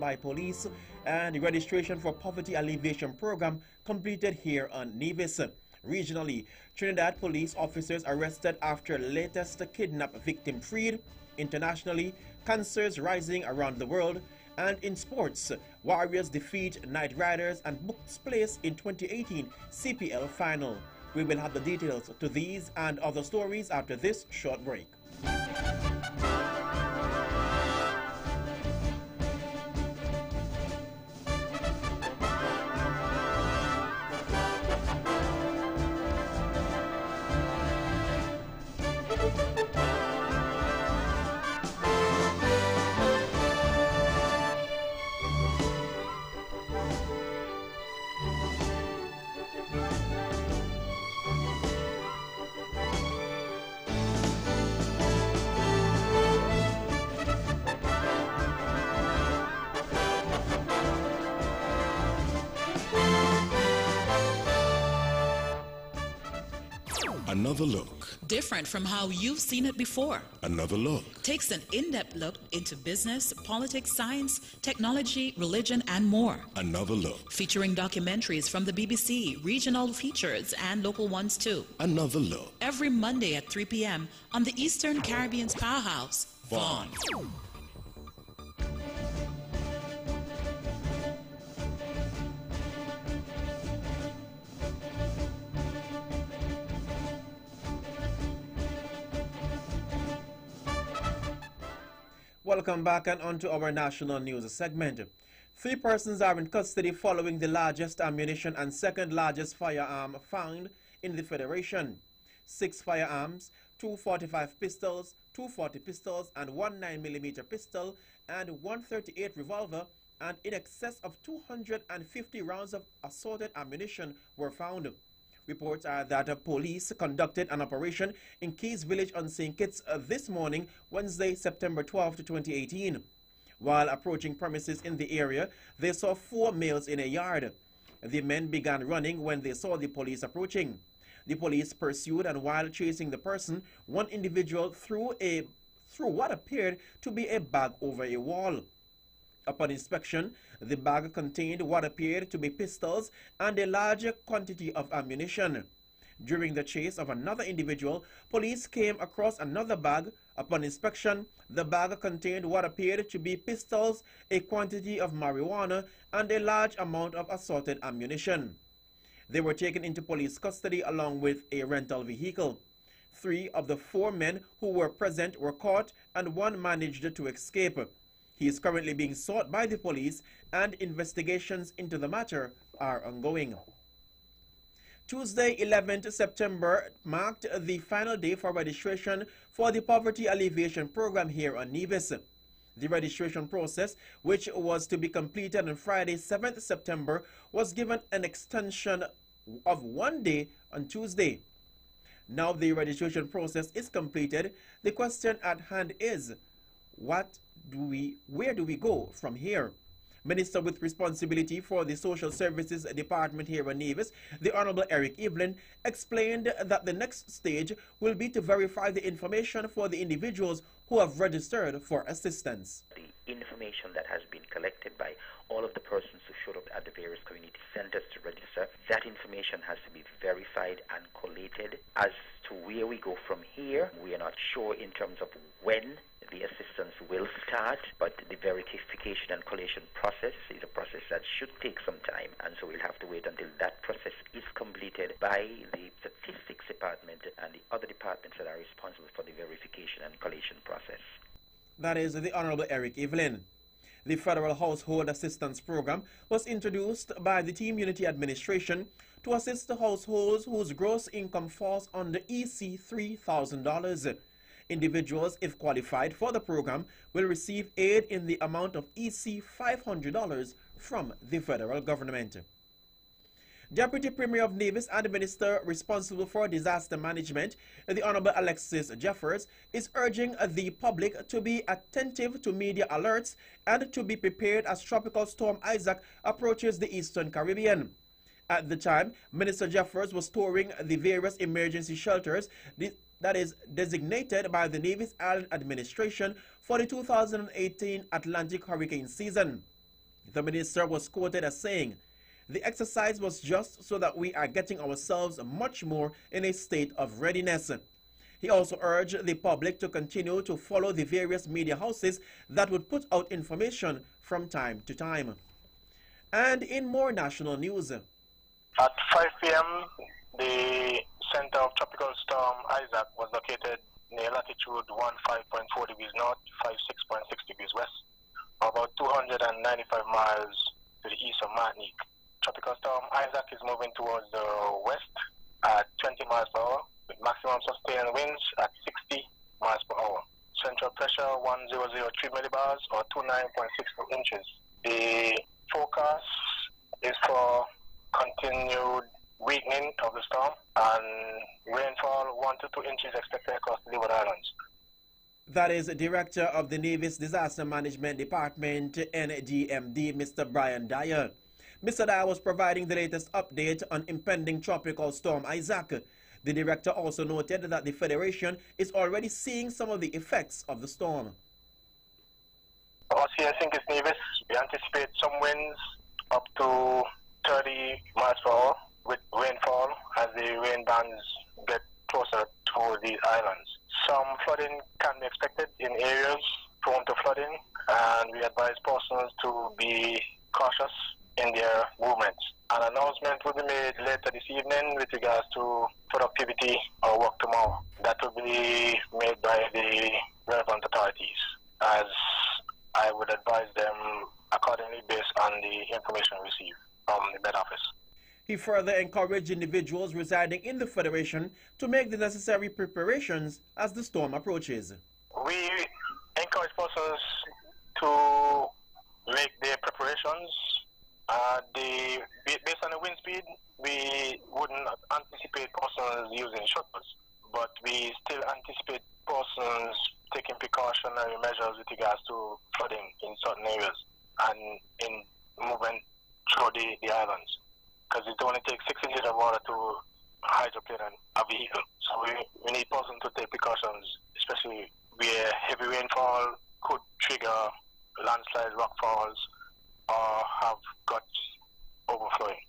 by police and the registration for poverty alleviation program completed here on Nevis. Regionally, Trinidad police officers arrested after latest kidnap victim freed. Internationally, cancers rising around the world. And in sports, Warriors defeat Knight Riders and books place in 2018 CPL final. We will have the details to these and other stories after this short break. Another look. Different from how you've seen it before. Another look. Takes an in-depth look into business, politics, science, technology, religion, and more. Another look. Featuring documentaries from the BBC, regional features, and local ones too. Another look. Every Monday at 3 p.m. on the Eastern Caribbean's powerhouse, Vaughan. Welcome back and on to our national news segment. 3 persons are in custody following the largest ammunition and second largest firearm found in the Federation. 6 firearms, 2 45 pistols, 2 40 pistols and 1 9mm pistol and 138 revolver and in excess of 250 rounds of assorted ammunition were found. Reports are that police conducted an operation in Keys Village on St. Kitts this morning, Wednesday, September 12, 2018. While approaching premises in the area, they saw 4 males in a yard. The men began running when they saw the police approaching. The police pursued, and while chasing the person, one individual threw what appeared to be a bag over a wall. Upon inspection, the bag contained what appeared to be pistols and a large quantity of ammunition. During the chase of another individual, police came across another bag. Upon inspection, the bag contained what appeared to be pistols, a quantity of marijuana, and a large amount of assorted ammunition. They were taken into police custody along with a rental vehicle. 3 of the 4 men who were present were caught and 1 managed to escape. He is currently being sought by the police and investigations into the matter are ongoing. Tuesday, 11th September marked the final day for registration for the Poverty Alleviation Program here on Nevis. The registration process, which was to be completed on Friday, 7th September, was given an extension of 1 day on Tuesday. Now the registration process is completed. The question at hand is, where do we go from here? Minister with responsibility for the Social Services Department here in Nevis, the Honorable Eric Evelyn, explained that the next stage will be to verify the information for the individuals who have registered for assistance. The information that has been collected by all of the persons who showed up at the various community centers to register, that information has to be verified and collated. As to where we go from here, we are not sure in terms of when the assistance will start, but the verification and collation process is a process that should take some time, and so we'll have to wait until that process is completed by the Statistics Department and the other departments that are responsible for the verification and collation process. That is the Honorable Eric Evelyn. The Federal Household Assistance Program was introduced by the Team Unity Administration to assist the households whose gross income falls under EC $3,000. Individuals, if qualified for the program, will receive aid in the amount of EC $500 from the federal government. Deputy Premier of Nevis and the Minister responsible for disaster management, the Honorable Alexis Jeffers, is urging the public to be attentive to media alerts and to be prepared as Tropical Storm Isaac approaches the Eastern Caribbean. At the time, Minister Jeffers was touring the various emergency shelters that is designated by the Nevis Island Administration for the 2018 Atlantic hurricane season. The minister was quoted as saying, "The exercise was just so that we are getting ourselves much more in a state of readiness." He also urged the public to continue to follow the various media houses that would put out information from time to time. And in more national news. At 5 p.m., the center of Tropical Storm Isaac was located near latitude 15.4 degrees north, 56.6 degrees west, about 295 miles to the east of Martinique. Tropical Storm Isaac is moving towards the west at 20 miles per hour, with maximum sustained winds at 60 miles per hour. Central pressure 1003 millibars or 29.62 inches. The forecast is for continued weakening of the storm and rainfall 1 to 2 inches expected across the Leeward Islands. That is Director of the Navy's Disaster Management Department, NDMD, Mr. Brian Dyer. Mr. Dyer was providing the latest update on impending tropical storm Isaac. The director also noted that the Federation is already seeing some of the effects of the storm. Us here at St. Kitts Nevis, we anticipate some winds up to 30 miles per hour with rainfall as the rain bands get closer to these islands. Some flooding can be expected in areas prone to flooding, and we advise persons to be cautious in their movements. An announcement will be made later this evening with regards to productivity or work tomorrow. That will be made by the relevant authorities, as I would advise them accordingly based on the information received from the Met Office. He further encouraged individuals residing in the Federation to make the necessary preparations as the storm approaches. We encourage persons to make their preparations. Based on the wind speed, we wouldn't anticipate persons using shuttles, but we still anticipate persons taking precautionary measures with regards to flooding in certain areas and in movement through the islands, because it only takes 6 inches of water to hydroplane a vehicle. So we need persons to take precautions, especially where heavy rainfall could trigger landslides, rockfalls, or have guts overflowing.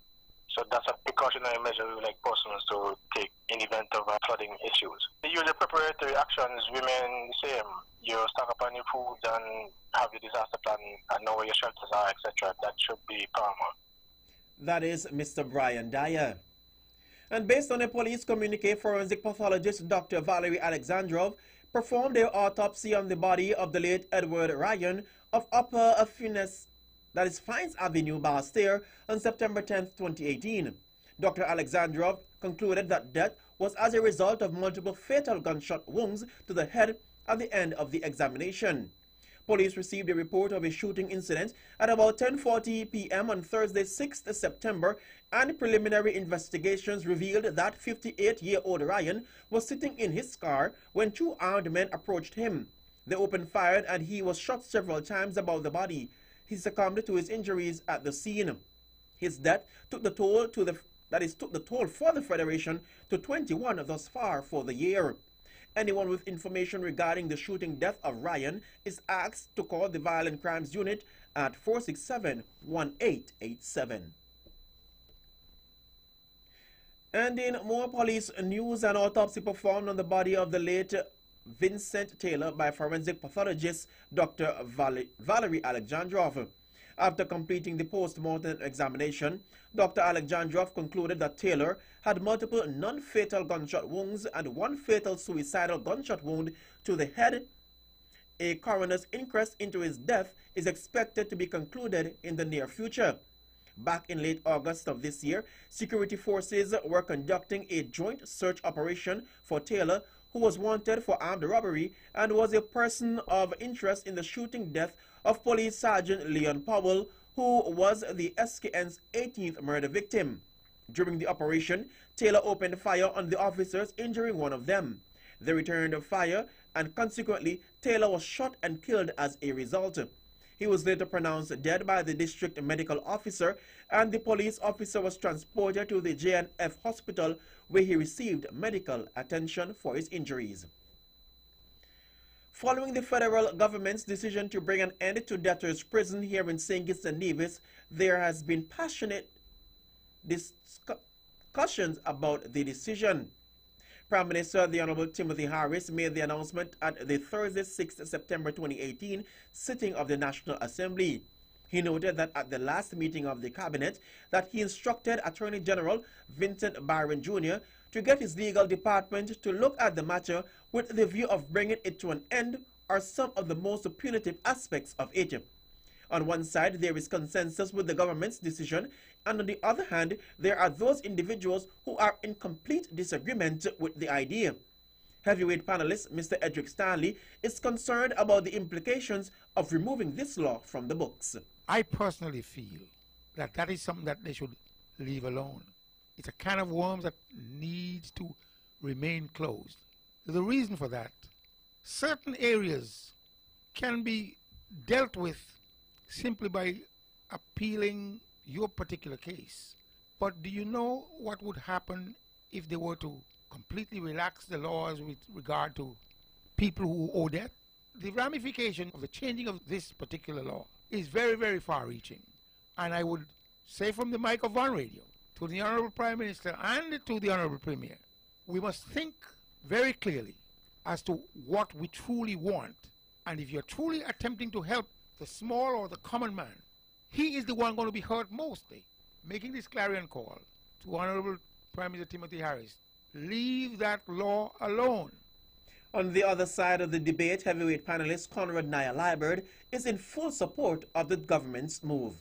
So that's a precautionary measure we would like persons to take in event of flooding issues. The usual preparatory actions remain the same. You stock up on your food and have your disaster plan and know where your shelters are, etc. That should be paramount. That is Mr. Brian Dyer. And based on a police communique, forensic pathologist Dr. Valerie Alexandrov performed their autopsy on the body of the late Edward Ryan of Upper Fines Avenue, Bastille, on September 10, 2018. Dr. Alexandrov concluded that death was as a result of multiple fatal gunshot wounds to the head at the end of the examination. Police received a report of a shooting incident at about 10:40 p.m. on Thursday, 6th September, and preliminary investigations revealed that 58-year-old Ryan was sitting in his car when two armed men approached him. They opened fire and he was shot several times above the body. He succumbed to his injuries at the scene. His death took the toll for the Federation to 21 thus far for the year. Anyone with information regarding the shooting death of Ryan is asked to call the Violent Crimes Unit at 467-1887. And in more police news, an autopsy performed on the body of the late Vincent Taylor by forensic pathologist Dr. Valerie Alexandrov. After completing the post-mortem examination, Dr. Alexandrov concluded that Taylor had multiple non-fatal gunshot wounds and one fatal suicidal gunshot wound to the head. A coroner's inquest into his death is expected to be concluded in the near future. Back in late August of this year, security forces were conducting a joint search operation for Taylor, who was wanted for armed robbery and was a person of interest in the shooting death of Police Sergeant Leon Powell, who was the SKN's 18th murder victim. During the operation, Taylor opened fire on the officers, injuring one of them. They returned fire, and consequently, Taylor was shot and killed as a result. He was later pronounced dead by the district medical officer, and the police officer was transported to the JNF hospital, where he received medical attention for his injuries. Following the federal government's decision to bring an end to debtors' prison here in St. Kitts and Nevis, there has been passionate discussions about the decision. Prime Minister the Honorable Timothy Harris made the announcement at the Thursday, 6th September 2018 sitting of the National Assembly. He noted that at the last meeting of the cabinet that he instructed Attorney General Vincent Byron Jr. to get his legal department to look at the matter with the view of bringing it to an end or some of the most punitive aspects of it. On one side, there is consensus with the government's decision, and on the other hand, there are those individuals who are in complete disagreement with the idea. Heavyweight panelist Mr. Edric Stanley is concerned about the implications of removing this law from the books. I personally feel that that is something that they should leave alone. It's a can of worms that needs to remain closed. The reason for that, certain areas can be dealt with simply by appealing your particular case. But do you know what would happen if they were to completely relax the laws with regard to people who owe debt? The ramification of the changing of this particular law is very, very far-reaching. And I would say from the mic of Von Radio to the Honorable Prime Minister and to the Honorable Premier, we must think very clearly as to what we truly want. And if you're truly attempting to help the small or the common man, he is the one going to be hurt mostly. Making this clarion call to Honorable Prime Minister Timothy Harris, leave that law alone. On the other side of the debate, heavyweight panelist Conrad Naya-Liburd is in full support of the government's move.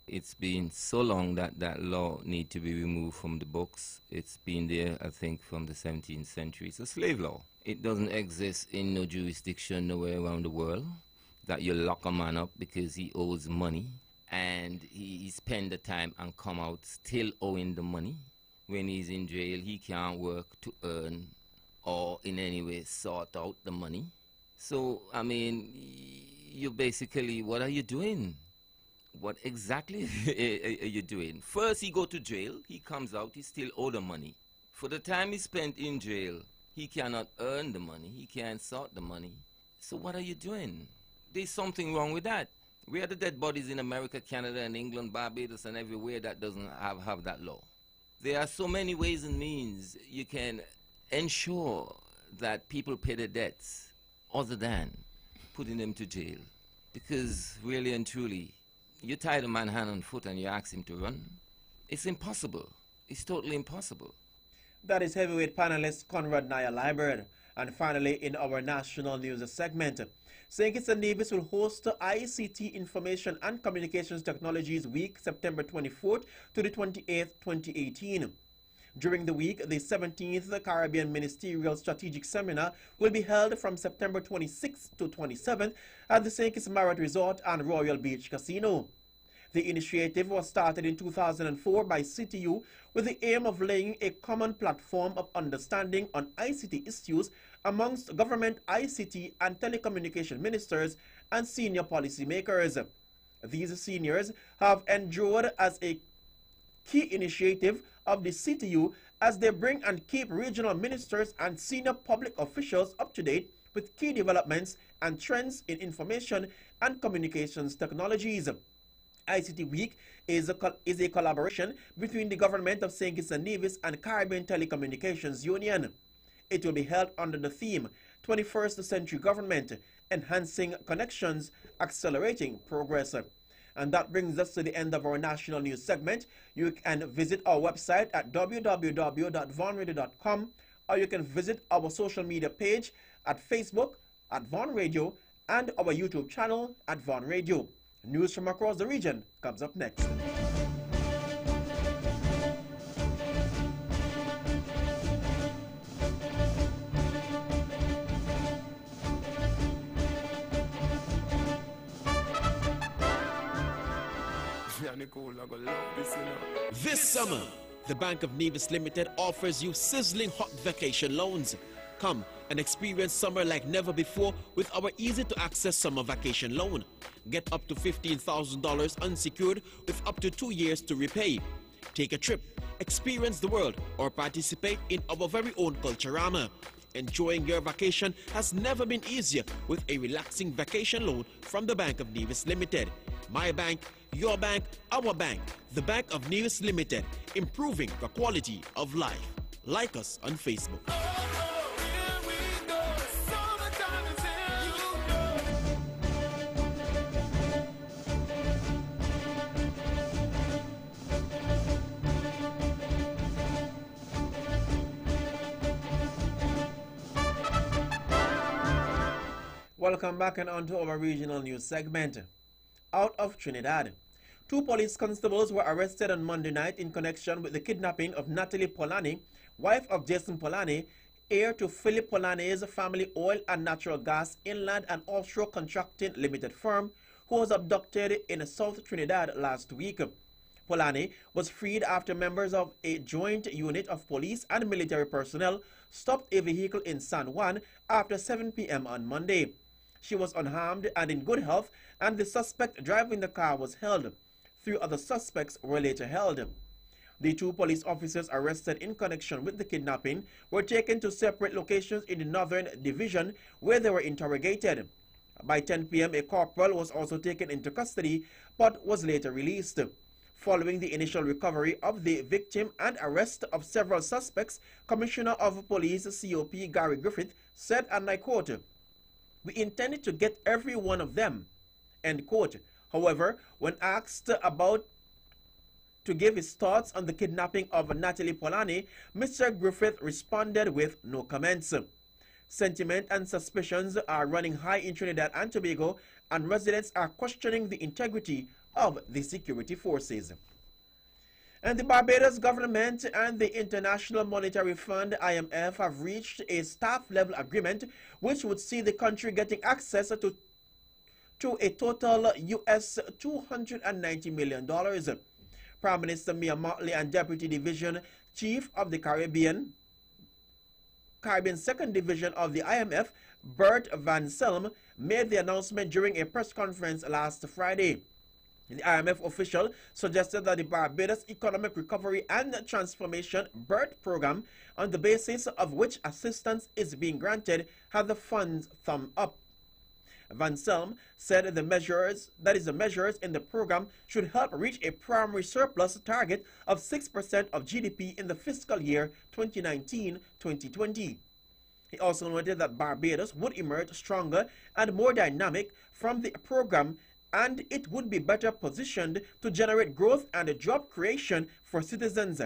It's been so long that that law need to be removed from the books. It's been there, I think, from the 17th century. It's a slave law. It doesn't exist in no jurisdiction nowhere around the world that you lock a man up because he owes money and he spend the time and come out still owing the money. When he's in jail, he can't work to earn or in any way sort out the money. So, I mean, you basically, what are you doing? What exactly are you doing? First, he go to jail. He comes out. He still owe the money. For the time he spent in jail, he cannot earn the money. He can't sort the money. So what are you doing? There's something wrong with that. Where are the dead bodies in America, Canada, and England, Barbados, and everywhere that doesn't have that law? There are so many ways and means you can ensure that people pay their debts other than putting them to jail. Because really and truly, you tie the man hand and foot and you ask him to run. It's impossible. It's totally impossible. That is heavyweight panelist Conrad Naya-Liburd. And finally, in our national news segment, St. Kitts and Nevis will host the ICT Information and Communications Technologies Week, September 24th to the 28th, 2018. During the week, the 17th Caribbean Ministerial Strategic Seminar will be held from September 26th to 27th at the St. Kitts Marriott Resort and Royal Beach Casino. The initiative was started in 2004 by CTU with the aim of laying a common platform of understanding on ICT issues amongst government ICT and telecommunication ministers and senior policymakers. These seniors have endured as a key initiative of the CTU as they bring and keep regional ministers and senior public officials up to date with key developments and trends in information and communications technologies. ICT Week is a collaboration between the government of St. Kitts and Nevis and Caribbean Telecommunications Union. It will be held under the theme 21st Century Government, Enhancing Connections, Accelerating Progress. And that brings us to the end of our national news segment. You can visit our website at www.vonradio.com, or you can visit our social media page at Facebook at Von Radio and our YouTube channel at Von Radio. News from across the region comes up next. This summer, the Bank of Nevis Limited offers you sizzling hot vacation loans. Come and experience summer like never before with our easy-to-access summer vacation loan. Get up to $15,000 unsecured with up to 2 years to repay. Take a trip, experience the world, or participate in our very own Culturama. Enjoying your vacation has never been easier with a relaxing vacation loan from the Bank of Nevis Limited. My bank, your bank, our bank. The Bank of Nevis Limited, improving the quality of life. Like us on Facebook. Welcome back and on to our regional news segment. Out of Trinidad, 2 police constables were arrested on Monday night in connection with the kidnapping of Natalie Polani, wife of Jason Polani, heir to Philip Polani's family oil and natural gas inland and offshore contracting limited firm, who was abducted in South Trinidad last week. Polani was freed after members of a joint unit of police and military personnel stopped a vehicle in San Juan after 7 p.m. on Monday. She was unharmed and in good health, and the suspect driving the car was held. 3 other suspects were later held. The 2 police officers arrested in connection with the kidnapping were taken to separate locations in the Northern Division where they were interrogated. By 10 p.m. a corporal was also taken into custody but was later released. Following the initial recovery of the victim and arrest of several suspects, Commissioner of Police COP Gary Griffith said, and I quote, "We intended to get every one of them," end quote. However, when asked about to give his thoughts on the kidnapping of Natalie Polani, Mr. Griffith responded with no comments. Sentiment and suspicions are running high in Trinidad and Tobago, and residents are questioning the integrity of the security forces. And the Barbados government and the International Monetary Fund, IMF, have reached a staff-level agreement which would see the country getting access to a total US $290 million. Prime Minister Mia Mottley and Deputy Division Chief of the Caribbean 2nd Division of the IMF, Bert Van Selm, made the announcement during a press conference last Friday. The IMF official suggested that the Barbados Economic Recovery and Transformation BERT program, on the basis of which assistance is being granted, had the funds thumb up. Van Selm said the measures in the program should help reach a primary surplus target of 6% of GDP in the fiscal year 2019-2020. He also noted that Barbados would emerge stronger and more dynamic from the program, and it would be better positioned to generate growth and job creation for citizens.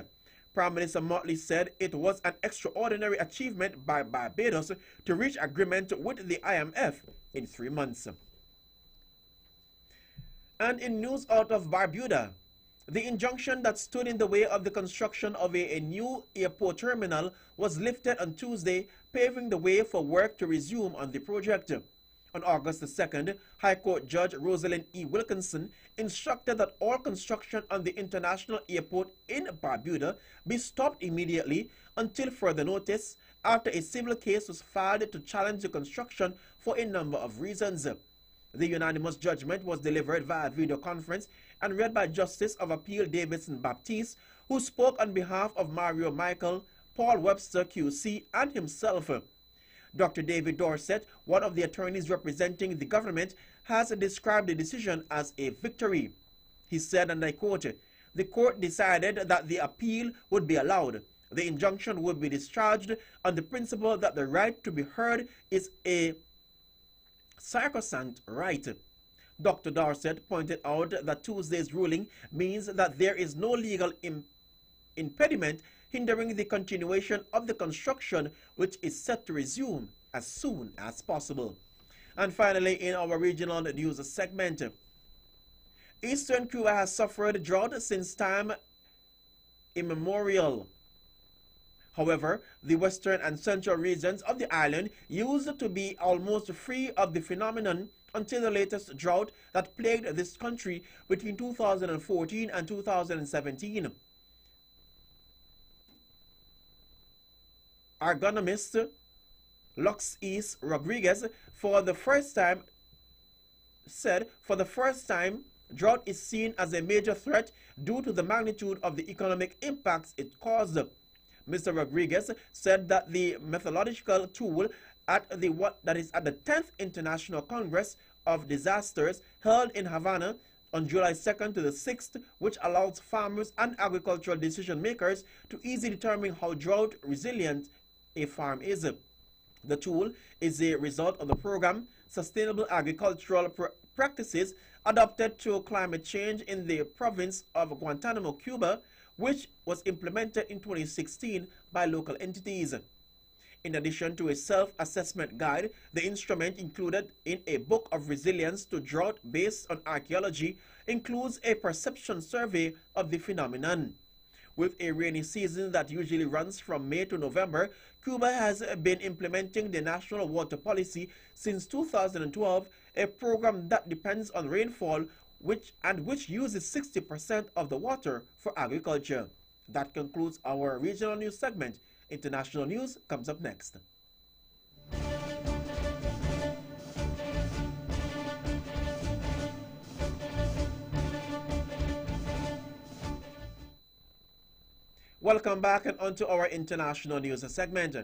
Prime Minister Mottley said it was an extraordinary achievement by Barbados to reach agreement with the IMF in 3 months. And in news out of Barbuda, the injunction that stood in the way of the construction of a new airport terminal was lifted on Tuesday, paving the way for work to resume on the project. On August the 2nd, High Court Judge Rosalind E. Wilkinson instructed that all construction on the international airport in Barbuda be stopped immediately until further notice, after a civil case was filed to challenge the construction for a number of reasons. The unanimous judgment was delivered via video conference and read by Justice of Appeal Davidson Baptiste, who spoke on behalf of Mario Michael, Paul Webster QC, and himself. Dr. David Dorset, one of the attorneys representing the government, has described the decision as a victory. He said, and I quote, "The court decided that the appeal would be allowed. The injunction would be discharged on the principle that the right to be heard is a sacrosanct right." Dr. Dorset pointed out that Tuesday's ruling means that there is no legal impediment hindering the continuation of the construction, which is set to resume as soon as possible. And finally, in our regional news segment, Eastern Cuba has suffered drought since time immemorial. However, the western and central regions of the island used to be almost free of the phenomenon until the latest drought that plagued this country between 2014 and 2017. Agronomist Lux East Rodriguez said for the first time, drought is seen as a major threat due to the magnitude of the economic impacts it caused. Mr. Rodriguez said that the methodological tool that is at the 10th International Congress of Disasters held in Havana on July 2nd to the 6th, which allows farmers and agricultural decision makers to easily determine how drought resilient a farm is. The tool is a result of the program Sustainable Agricultural Practices adopted to climate change in the province of Guantanamo, Cuba, which was implemented in 2016 by local entities. In addition to a self-assessment guide, the instrument included in a book of resilience to drought based on archaeology includes a perception survey of the phenomenon. With a rainy season that usually runs from May to November, Cuba has been implementing the National Water Policy since 2012, a program that depends on rainfall which uses 60% of the water for agriculture. That concludes our regional news segment. International news comes up next. Welcome back and on to our international news segment.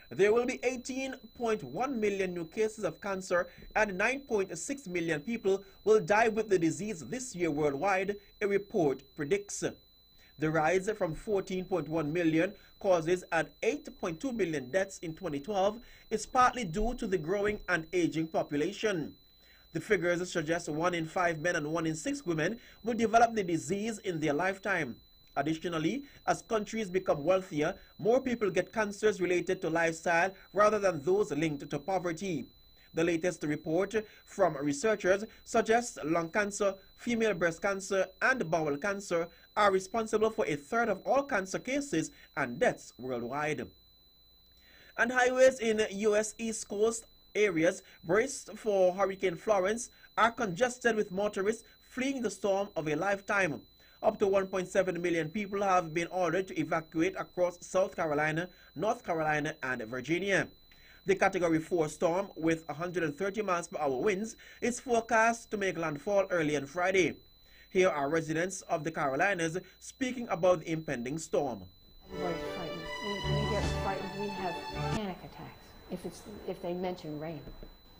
There will be 18.1 million new cases of cancer and 9.6 million people will die with the disease this year worldwide, a report predicts. The rise from 14.1 million causes and 8.2 million deaths in 2012 is partly due to the growing and aging population. The figures suggest 1 in 5 men and 1 in 6 women will develop the disease in their lifetime. Additionally, as countries become wealthier, more people get cancers related to lifestyle rather than those linked to poverty. The latest report from researchers suggests lung cancer, female breast cancer, and bowel cancer are responsible for a third of all cancer cases and deaths worldwide. And highways in U.S. East Coast areas braced for Hurricane Florence are congested with motorists fleeing the storm of a lifetime. Up to 1.7 million people have been ordered to evacuate across South Carolina, North Carolina, and Virginia. The Category 4 storm with 130 miles per hour winds is forecast to make landfall early on Friday. Here are residents of the Carolinas speaking about the impending storm. Everybody's frightened. When we get frightened, we have panic attacks if they mention rain.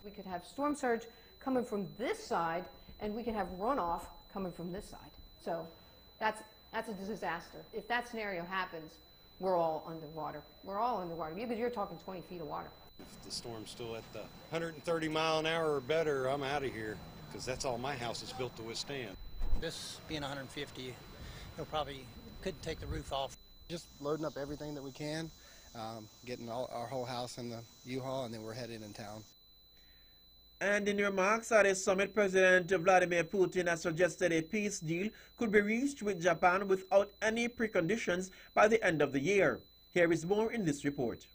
We could have storm surge coming from this side, and we could have runoff coming from this side. So that's a disaster. If that scenario happens, we're all underwater. We're all underwater because you're talking 20 feet of water. If the storm's still at the 130 mile an hour or better, I'm out of here because that's all my house is built to withstand. This being 150, couldn't take the roof off. Just loading up everything that we can, getting our whole house in the U-Haul, and then we're headed in town. And in remarks at a summit, President Vladimir Putin has suggested a peace deal could be reached with Japan without any preconditions by the end of the year. Here is more in this report.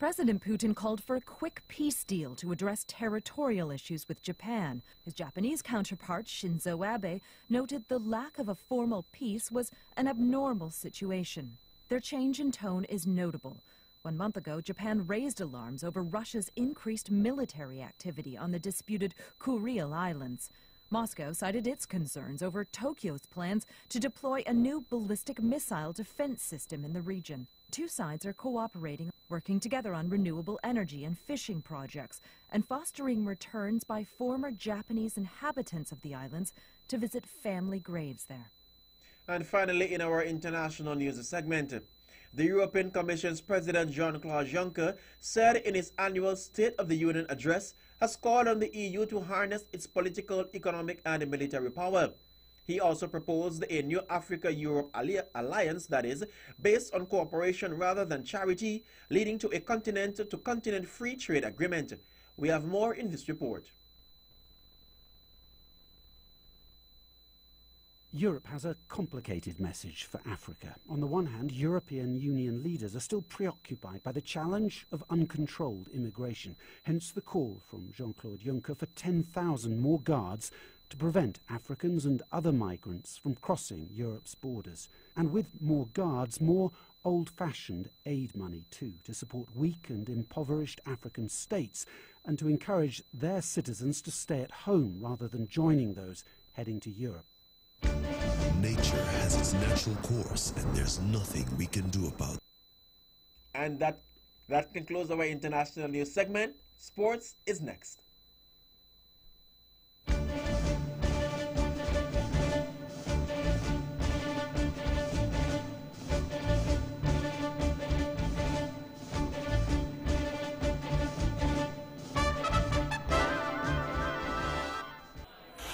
President Putin called for a quick peace deal to address territorial issues with Japan. His Japanese counterpart, Shinzo Abe, noted the lack of a formal peace was an abnormal situation. Their change in tone is notable. 1 month ago, Japan raised alarms over Russia's increased military activity on the disputed Kuril Islands. Moscow cited its concerns over Tokyo's plans to deploy a new ballistic missile defense system in the region. Two sides are cooperating, working together on renewable energy and fishing projects, and fostering returns by former Japanese inhabitants of the islands to visit family graves there. And finally, in our international news segment, the European Commission's President Jean-Claude Juncker said in his annual State of the Union address has called on the EU to harness its political, economic, and military power. He also proposed a new Africa-Europe alliance that is based on cooperation rather than charity, leading to a continent-to-continent free trade agreement. We have more in this report. Europe has a complicated message for Africa. On the one hand, European Union leaders are still preoccupied by the challenge of uncontrolled immigration, hence the call from Jean-Claude Juncker for 10,000 more guards to prevent Africans and other migrants from crossing Europe's borders. And with more guards, more old-fashioned aid money too, to support weak and impoverished African states and to encourage their citizens to stay at home rather than joining those heading to Europe. Nature has its natural course, and there's nothing we can do about it. And that concludes our international news segment. Sports is next.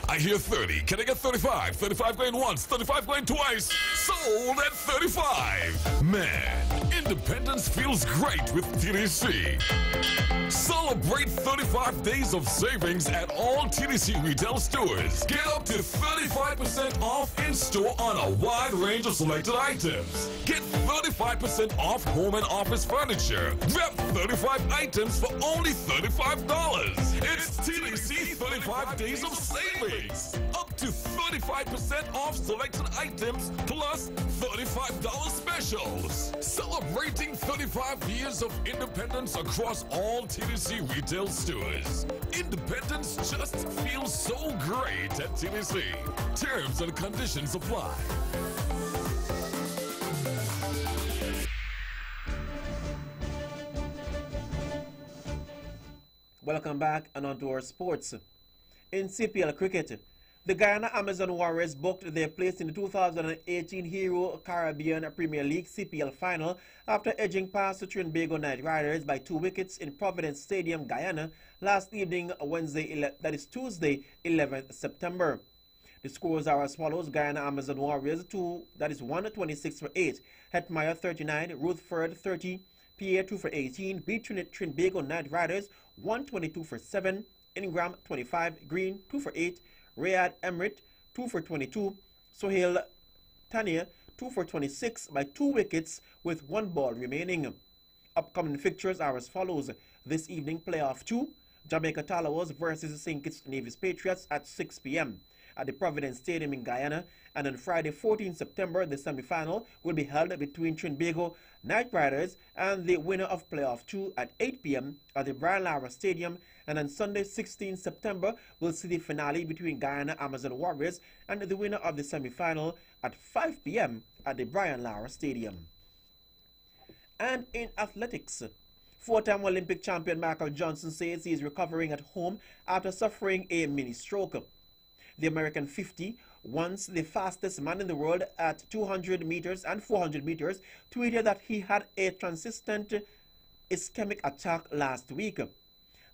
I hear 30. Can I get 35? 35 going once, 35 going twice. Sold at 35. Man, independence feels great with TDC. Celebrate 35 days of savings at all TDC retail stores. Get up to 35% off in-store on a wide range of selected items. Get 35% off home and office furniture. Grab 35 items for only $35. It's TDC 35 days of savings. Up to 35% off selected items plus $35 specials. Celebrating 35 years of independence across all TDC retail stores. Independence just feels so great at TDC. Terms and conditions apply. Welcome back and on to our sports. In CPL cricket, the Guyana Amazon Warriors booked their place in the 2018 Hero Caribbean Premier League CPL final after edging past the Trinbago Knight Riders by 2 wickets in Providence Stadium, Guyana, last evening, Tuesday, 11th September. The scores are as follows: Guyana Amazon Warriors 126 for 8, Hetmeyer 39, Rutherford 30, Pierre 2 for 18, beat Trinbago Knight Riders 122 for 7, Ingram 25, Green 2 for 8, Riyad Emrit 2 for 22, Sohail Tania 2 for 26 by 2 wickets with 1 ball remaining. Upcoming fixtures are as follows: this evening, playoff 2, Jamaica Talawas versus St. Kitts Nevis Patriots at 6 p.m. at the Providence Stadium in Guyana, and on Friday 14 September the semi-final will be held between Trinbago Knight Riders and the winner of playoff 2 at 8 p.m. at the Brian Lara Stadium, and on Sunday 16 September we'll see the finale between Guyana Amazon Warriors and the winner of the semi-final at 5 p.m. at the Brian Lara Stadium. And in athletics, 4-time Olympic champion Michael Johnson says he is recovering at home after suffering a mini stroke. The American 50, once the fastest man in the world at 200 meters and 400 meters, tweeted that he had a transient ischemic attack last week.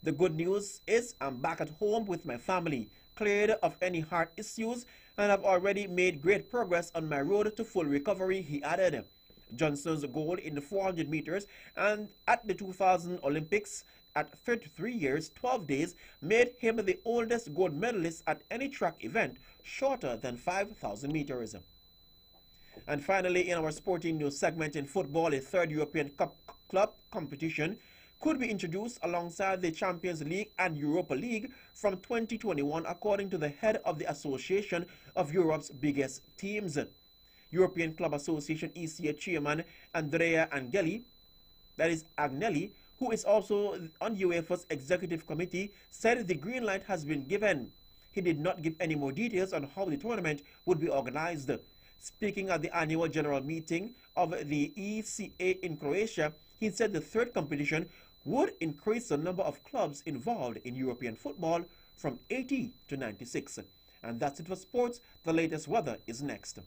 The good news is I'm back at home with my family, cleared of any heart issues, and I've already made great progress on my road to full recovery, he added. Johnson's goal in the 400 meters and at the 2000 Olympics at 33 years, 12 days, made him the oldest gold medalist at any track event shorter than 5,000 meters. And finally, in our sporting news segment in football, a third European Cup club competition could be introduced alongside the Champions League and Europa League from 2021, according to the head of the Association of Europe's biggest teams. European Club Association ECA chairman Andrea Agnelli, who is also on UEFA's executive committee, said the green light has been given. He did not give any more details on how the tournament would be organized. Speaking at the annual general meeting of the ECA in Croatia, he said the third competition would increase the number of clubs involved in European football from 80 to 96. And that's it for sports. The latest weather is next.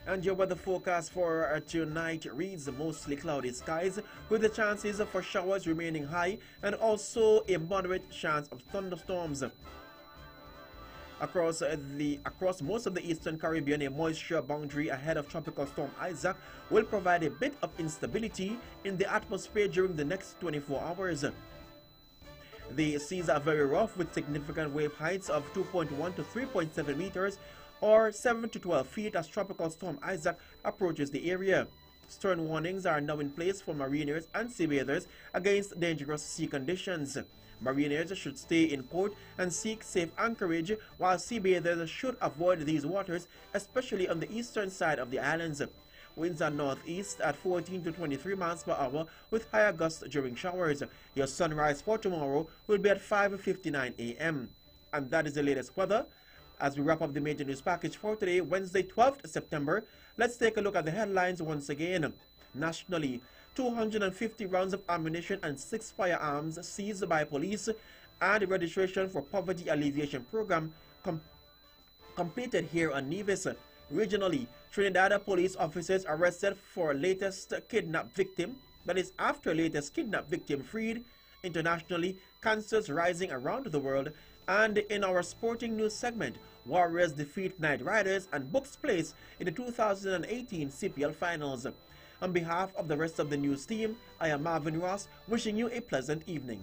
And your weather forecast for tonight reads mostly cloudy skies with the chances for showers remaining high and also a moderate chance of thunderstorms. Across most of the eastern Caribbean, a moisture boundary ahead of Tropical Storm Isaac will provide a bit of instability in the atmosphere during the next 24 hours. The seas are very rough with significant wave heights of 2.1 to 3.7 meters or 7 to 12 feet as Tropical Storm Isaac approaches the area. Stern warnings are now in place for mariners and seabathers against dangerous sea conditions. Mariners should stay in port and seek safe anchorage, while seabathers should avoid these waters, especially on the eastern side of the islands. Winds are northeast at 14 to 23 miles per hour with higher gusts during showers. Your sunrise for tomorrow will be at 5:59 a.m. And that is the latest weather. As we wrap up the major news package for today, Wednesday, 12th September, let's take a look at the headlines once again. Nationally, 250 rounds of ammunition and 6 firearms seized by police, and the registration for poverty alleviation program completed here on Nevis. Regionally, Trinidad police officers arrested for latest kidnapped victim. That is after latest kidnapped victim freed. Internationally, cancers rising around the world. And in our sporting news segment, Warriors defeat Knight Riders and books place in the 2018 CPL Finals. On behalf of the rest of the news team, I am Marvin Ross, wishing you a pleasant evening.